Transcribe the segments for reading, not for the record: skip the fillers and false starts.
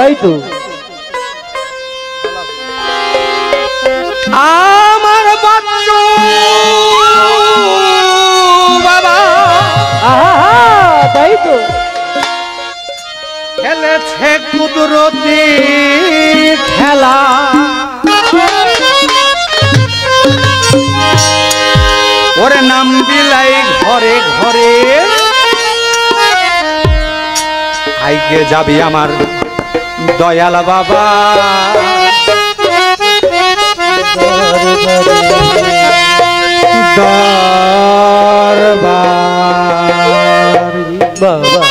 তাই তো আমার বাচ্চু বাবা তাই তো খেলেছে কুদরতি খেলা ওরে নাম বিলাই ঘরে ঘরে আইকে যাবি আমার দয়াল বাবা দরবার বাবা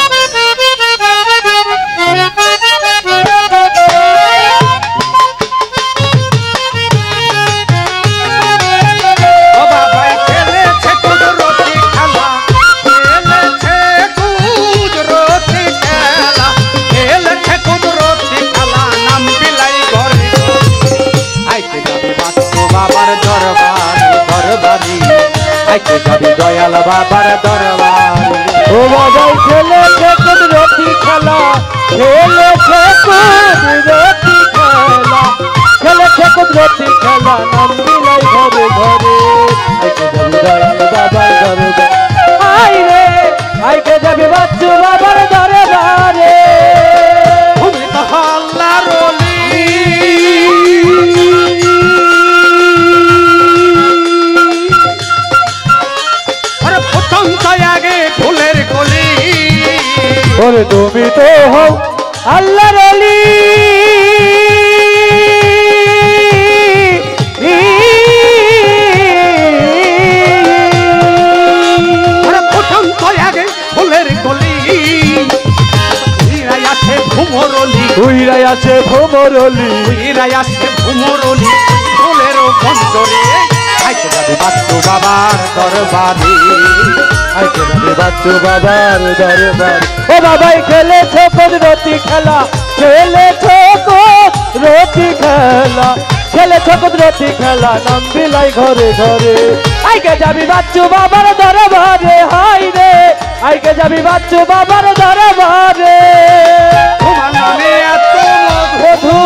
দয়াল বাবার দরবার ও বাবাই খেলেছে কুদরতি খেলা খেলেছে কুদরতি খেলা খেলেছে কুদরতি খেলা নাম বিলাই ঘরে ঘরে আইকে যাবি দয়াল বাবার দরবার আই রে আইকে যাবি বাচ্চু বাবার দরবারে তুমি তো আল্লাহর ওলি ফুলের কলি ওরে তুমি তো হও আল্লাহর ওলি প্রথম তো আগে ফুলের কলি হীরাই আছে ভুমরলি উইরাই আছে ভোমরলি হীরাই আছে ভুমরলি ফুলের বন্দরে আইতে যাবি বাচ্চু বাবার দরবারে আইকে যাবি বাচ্চু বাবার দরবার ও বাবাই খেলেছো কুদরতি খেলা খেলেছো কুদরতি খেলা খেলেছো কুদরতি খেলা নাম বিলাই ঘরে ঘরে আইকে যাবি বাচ্চু বাবার দরবারে হাই রে আইকে যাবি বাচ্চু বাবার দরবারে তোমার নামে এত মধু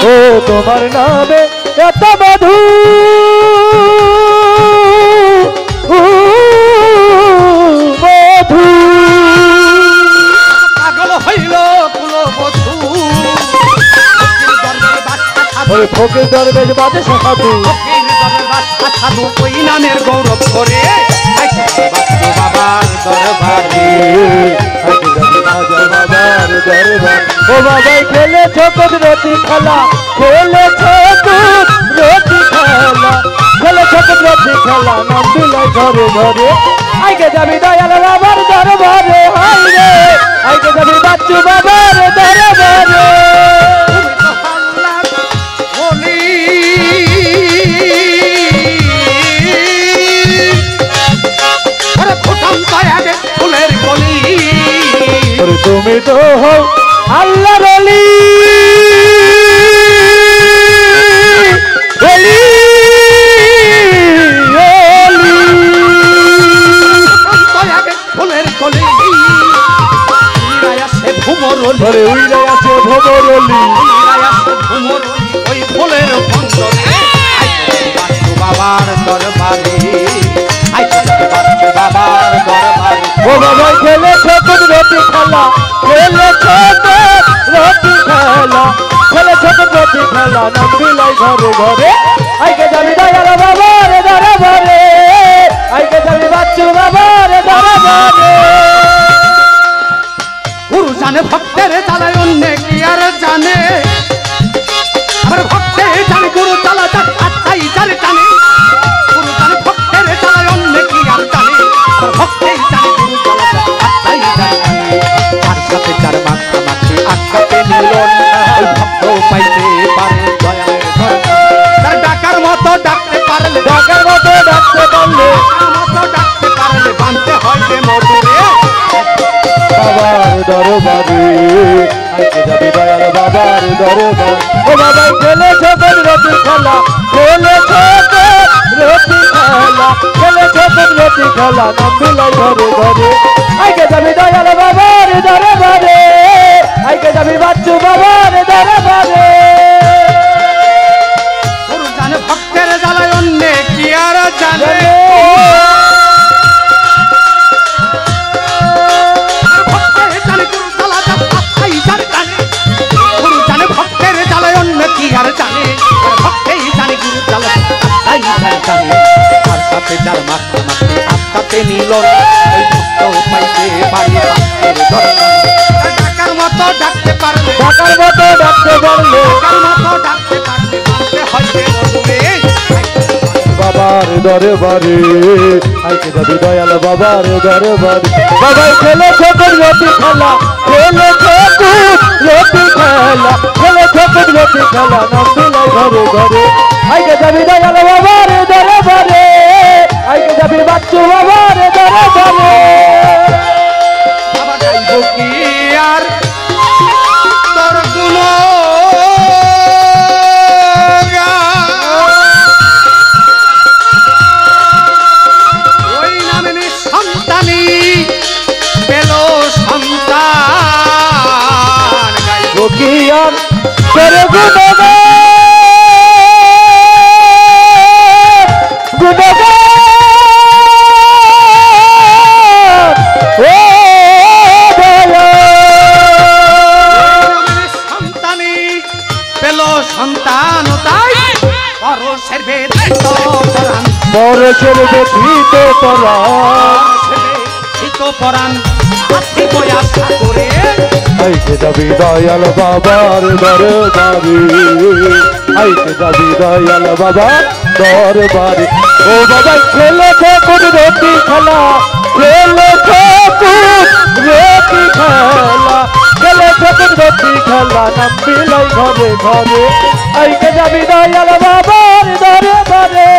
ও তোমার নামে এত মধু মধু পাগল হইল কুলবধূ ওই ফকির দরবেশ বাদে সাধু সাধু ওই নামের গৌরব করে বাবার দরবারে বাবার দরবার ও বাবাই খেলেছো কুদরতি খেলা খেলেছো কুদরতি খেলা খেলেছো কুদরতি খেলা নাম বিলাই ঘরে ঘরে আইকে যাবি দয়াল বাবার দরবারে হাই রে আইকে যাবি বাচ্চু বাবার দরবারে ফুলের কলি তুমি তো হও আল্লাহর ওলি ওলি ওলি ফুলের কলি আছে ভুমরলি ধরে উইলে আছে ভোমরলি আছে ভুমরলি ওই ফুলের বন্দরে বাচ্চু বাবার দরবারে বাবার দরবারে ও বাবা খেলেছো কুদরতি খেলা খেলেছো কুদরতি খেলা খেলেছো কুদরতি খেলা নাম বিলাই ঘরে ঘরে আইকে যাবি দয়াল বাবার দরবারে আইকে যাবি বাচ্চু বাবার দরবারে গুরু জানে ভক্তের চালায় অন্য কি আর জানে আমার ভক্তে জানে গুরু চালা আত্মাই জানে জানে গুরু জানে ভক্তের চালায় অন্য কি আর জানে আমার ভক্তে জানে গুরু চালা আত্মাই জানে আর সাথে যার মাখামাখি আটকাতে নিল ওই ভক্ত পাইতে পারে দয়ালের ঘর তার ডাকার মতো ডাকতে পারলে ডাকার মতো ডাকতে পারলে বানতে হয় যে মধুরে বাবার দরবারে আইকে যাবি দয়াল বাবার দরবার ও বাবাই খেলেছো খেলা খেলেছো রতি খেলা খেলেছো রতি খেলা নাম বিলাই ঘরে ঘরে আইকে যাবি দয়াল বাবার দরবারে আইকে যাবি বাচ্চু বাবার দরবারে গুরু জানে ভক্তের জ্বালায় অন্যে কি আর জানে ভক্তের জানে গুরু জ্বালা আত্মাই জানে জানে গুরু জানে ভক্তের জ্বালায় অন্য কি আর জানে ভক্তেই জানে গুরু জ্বালা আত্মাই জানে জানে তার সাথে যার মাথা মাথে আত্মাতে মিলন ওই ভক্ত পাইতে পারি ভক্তের দর্শন ডাকার মতো ডাকতে পারলে ডাকার মতো ডাকতে পারলে ডাকার মতো ডাকতে পারলে মানতে হইবে বন্ধুরে বাবার দরবারে আইকে যাবি দয়াল বাবার দরবারে বাবাই খেলেছো রতি খেলা খেলেছো রতি খেলা খেলেছো রতি খেলা নাম বিলাই ঘরে ঘরে আইকে যাবি দয়াল বাবার দরবারে আইকে যাবি বাচ্চু বাবার দরবারে বাবা গাইব কি আর তোর গুণ ওই নামে সন্তানি পেল সন্তান গাইব বকিয়ার করে গুণগান ও সন্তানি পেল সন্তান তাই পরশের বেদিত পরাণ পরশের ব্যথিত তোরা বেদিত পরাণ হাতি বয়া সাগরে আইকে যাবি দয়াল বাবার দরবারে আইকে যাবি দয়াল বাবার দরবারে ও বাবা খেলেছো রতি খেলা খেলেছো রতি খেলা খেলেছো রতি খেলা নাম বিলাই ঘরে ঘরে আইকে যাবি দয়াল বাবার দরবারে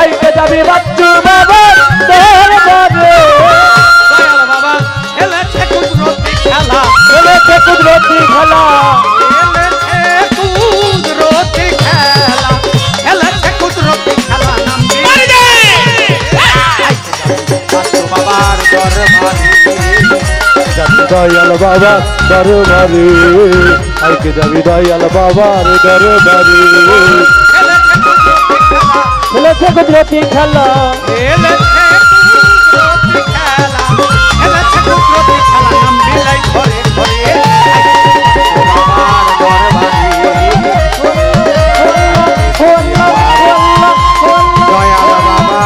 আইকে যাবি বাচ্চু বাবার দরবারে দয়াল বাবা খেলেছে কুদরতি খেলা খেলেছে কুদরতি খেলা খেলেছে কুদরতি খেলা খেলেছে কুদরতি খেলা নাম বাবার দরবারে যাবি দয়াল বাবার দরবারে আইকে যাবি দয়াল বাবার দরবারে খেলেছে কুদরতি খেলা খেলেছে কুদরতি খেলা খেলেছে কুদরতি খেলা নাম বিলাই ঘরে ঘরে বাবার দরবারে দয়াল বাবা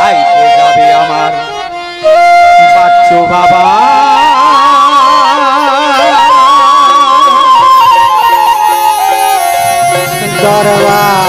আইতে যাবে আমার বাচ্চু বাবা দরবার